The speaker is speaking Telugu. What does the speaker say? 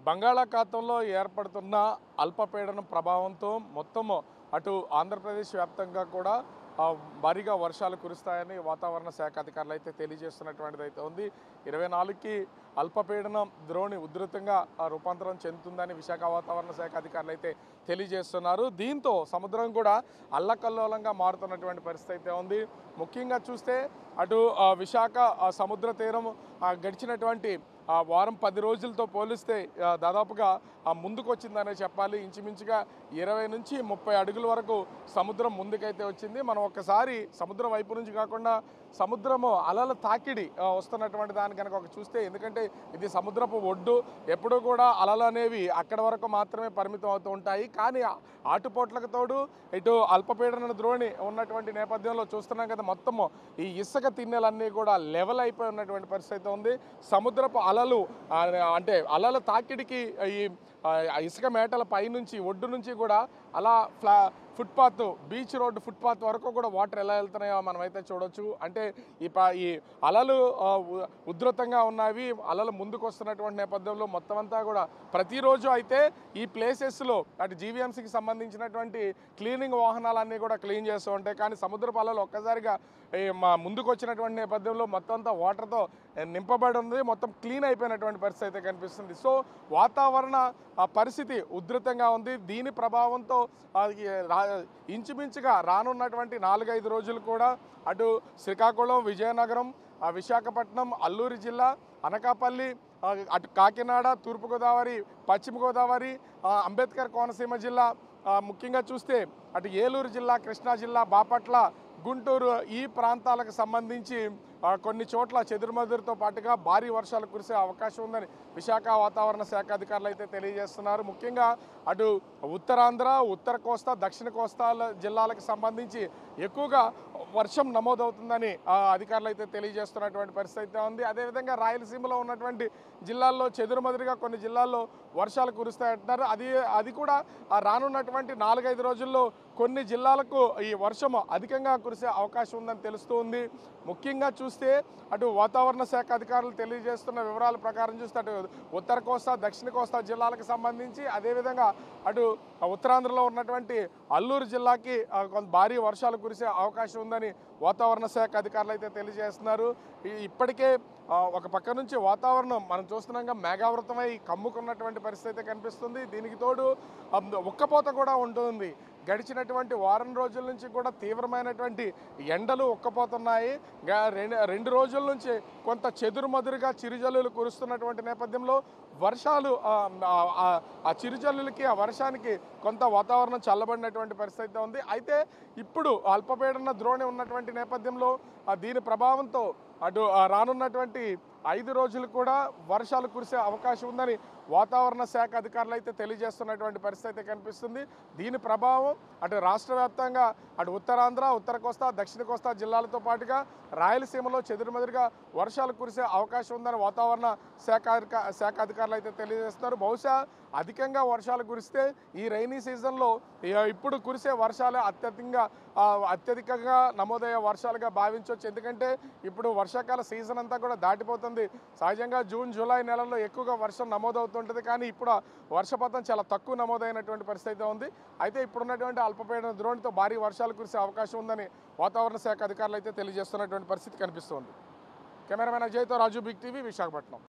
బంగాళాఖాతంలో ఏర్పడుతున్న అల్పపీడనం ప్రభావంతో మొత్తము అటు ఆంధ్రప్రదేశ్ వ్యాప్తంగా కూడా భారీగా వర్షాలు కురుస్తాయని వాతావరణ శాఖ అధికారులు అయితే తెలియజేస్తున్నటువంటిది అయితే ఉంది. 24కి అల్పపీడనం ద్రోణి ఉధృతంగా రూపాంతరం చెందుతుందని విశాఖ వాతావరణ శాఖ అధికారులు అయితే తెలియజేస్తున్నారు. దీంతో సముద్రం కూడా అల్లకల్లోలంగా మారుతున్నటువంటి పరిస్థితి అయితే ఉంది. ముఖ్యంగా చూస్తే అటు విశాఖ సముద్ర తీరం గడిచినటువంటి వారం 10 రోజులతో పోలిస్తే దాదాపుగా ముందుకొచ్చిందనే చెప్పాలి. ఇంచుమించుగా 20 నుంచి 30 అడుగుల వరకు సముద్రం ముందుకైతే వచ్చింది. మనం ఒక్కసారి సముద్రం వైపు నుంచి కాకుండా సముద్రము అలల తాకిడి వస్తున్నటువంటి దాని కనుక ఒక చూస్తే, ఎందుకంటే ఇది సముద్రపు ఒడ్డు, ఎప్పుడూ కూడా అలలు అనేవి అక్కడ వరకు మాత్రమే పరిమితం అవుతూ ఉంటాయి. కానీ ఆటుపోట్లకు తోడు ఇటు అల్పపీడన ద్రోణి ఉన్నటువంటి నేపథ్యంలో చూస్తున్నాం కదా, మొత్తము ఈ ఇసుక తిన్నెలన్నీ కూడా లెవెల్ అయిపోయి ఉన్నటువంటి పరిస్థితి ఉంది. సముద్రపు అలలు అంటే అలల తాకిడికి ఈ ఇసుక మేటల పైనుంచి ఒడ్డు నుంచి కూడా అలా ఫుట్పాత్, బీచ్ రోడ్డు ఫుట్పాత్ వరకు కూడా వాటర్ ఎలా వెళ్తున్నాయో మనమైతే చూడొచ్చు. అంటే ఈ అలలు ఉధృతంగా ఉన్నవి, అలలు ముందుకు వస్తున్నటువంటి నేపథ్యంలో మొత్తం అంతా కూడా ప్రతిరోజు అయితే ఈ ప్లేసెస్లో అటు జీవీఎంసీకి సంబంధించినటువంటి క్లీనింగ్ వాహనాలన్నీ కూడా క్లీన్ చేస్తూ ఉంటాయి. కానీ సముద్రపు అలలు ఒక్కసారిగా ముందుకు వచ్చినటువంటి నేపథ్యంలో మొత్తం అంతా వాటర్తో నింపబడి ఉంది, మొత్తం క్లీన్ అయిపోయినటువంటి పరిస్థితి అయితే కనిపిస్తుంది. సో వాతావరణ పరిస్థితి ఉధృతంగా ఉంది. దీని ప్రభావంతో ఇంచుమించుగా రానున్నటువంటి 4-5 రోజులు కూడా అటు శ్రీకాకుళం, విజయనగరం, విశాఖపట్నం, అల్లూరి జిల్లా, అనకాపల్లి, అటు కాకినాడ, తూర్పుగోదావరి, పశ్చిమ గోదావరి, అంబేద్కర్ కోనసీమ జిల్లా, ముఖ్యంగా చూస్తే అటు ఏలూరు జిల్లా, కృష్ణా జిల్లా, బాపట్ల, గుంటూరు ఈ ప్రాంతాలకు సంబంధించి కొన్ని చోట్ల చెదురుమదురుతో పాటుగా భారీ వర్షాలు కురిసే అవకాశం ఉందని విశాఖ వాతావరణ శాఖ అధికారులు అయితే తెలియజేస్తున్నారు. ముఖ్యంగా అటు ఉత్తరాంధ్ర, ఉత్తర కోస్తా, దక్షిణ కోస్తాల జిల్లాలకు సంబంధించి ఎక్కువగా వర్షం నమోదవుతుందని అధికారులు అయితే తెలియజేస్తున్నటువంటి పరిస్థితి ఉంది. అదేవిధంగా రాయలసీమలో ఉన్నటువంటి జిల్లాల్లో చెదురుమదురుగా కొన్ని జిల్లాల్లో వర్షాలు కురుస్తాయంటున్నారు. అది కూడా రానున్నటువంటి 4-5 రోజుల్లో కొన్ని జిల్లాలకు ఈ వర్షం అధికంగా కురిసే అవకాశం ఉందని తెలుస్తూ ఉంది. ముఖ్యంగా చూస్తే అటు వాతావరణ శాఖ అధికారులు తెలియజేస్తున్న వివరాల ప్రకారం చూస్తే అటు ఉత్తర కోస్తా, దక్షిణ కోస్తా జిల్లాలకు సంబంధించి, అదేవిధంగా అటు ఉత్తరాంధ్రలో ఉన్నటువంటి అల్లూరు జిల్లాకి కొంత భారీ వర్షాలు కురిసే అవకాశం ఉందని వాతావరణ శాఖ అధికారులు అయితే తెలియజేస్తున్నారు. ఇప్పటికే ఒక పక్క నుంచి వాతావరణం మనం చూస్తున్నాగా మేఘావృతమై కమ్ముకున్నటువంటి పరిస్థితి కనిపిస్తుంది. దీనికి తోడు ఉక్కపోత కూడా ఉంటుంది. గడిచినటువంటి వారం రోజుల నుంచి కూడా తీవ్రమైనటువంటి ఎండలు ఉక్కపోతున్నాయి. 2 రోజుల నుంచి కొంత చెదురుమదురుగా చిరుజల్లులు కురుస్తున్నటువంటి నేపథ్యంలో వర్షాలు ఆ చిరుజల్లులకి, ఆ వర్షానికి కొంత వాతావరణం చల్లబడినటువంటి పరిస్థితి ఉంది. అయితే ఇప్పుడు అల్పపీడన ద్రోణి ఉన్నటువంటి నేపథ్యంలో దీని ప్రభావంతో అటు రానున్నటువంటి 5 రోజులు కూడా వర్షాలు కురిసే అవకాశం ఉందని వాతావరణ శాఖ అధికారులు అయితే తెలియజేస్తున్నటువంటి పరిస్థితి కనిపిస్తుంది. దీని ప్రభావం అటు రాష్ట్ర వ్యాప్తంగా అటు ఉత్తరాంధ్ర, ఉత్తర కోస్తా, దక్షిణ కోస్తా జిల్లాలతో పాటుగా రాయలసీమలో చెదురుమదురుగా వర్షాలు కురిసే అవకాశం ఉందని వాతావరణ శాఖ అధికారులు అయితే తెలియజేస్తున్నారు. బహుశా అధికంగా వర్షాలు కురిస్తే ఈ రైనీ సీజన్లో ఇప్పుడు కురిసే వర్షాలు అత్యధికంగా నమోదయ్యే వర్షాలుగా భావించవచ్చు. ఎందుకంటే ఇప్పుడు వర్షాకాల సీజన్ అంతా కూడా దాటిపోతుంది. సహజంగా జూన్, జూలై నెలల్లో ఎక్కువగా వర్షం నమోదవుతుంటుంది. కానీ ఇప్పుడు వర్షపాతం చాలా తక్కువ నమోదైనటువంటి పరిస్థితి ఉంది. అయితే ఇప్పుడున్నటువంటి అల్పపీడన ద్రోణితో భారీ వర్షాలు కురిసే అవకాశం ఉందని వాతావరణ శాఖ అధికారులు అయితే తెలియజేస్తున్నటువంటి పరిస్థితి కనిపిస్తోంది. కెమెరామెన్ అజయ్తో రాజు, బిగ్ టీవీ, విశాఖపట్నం.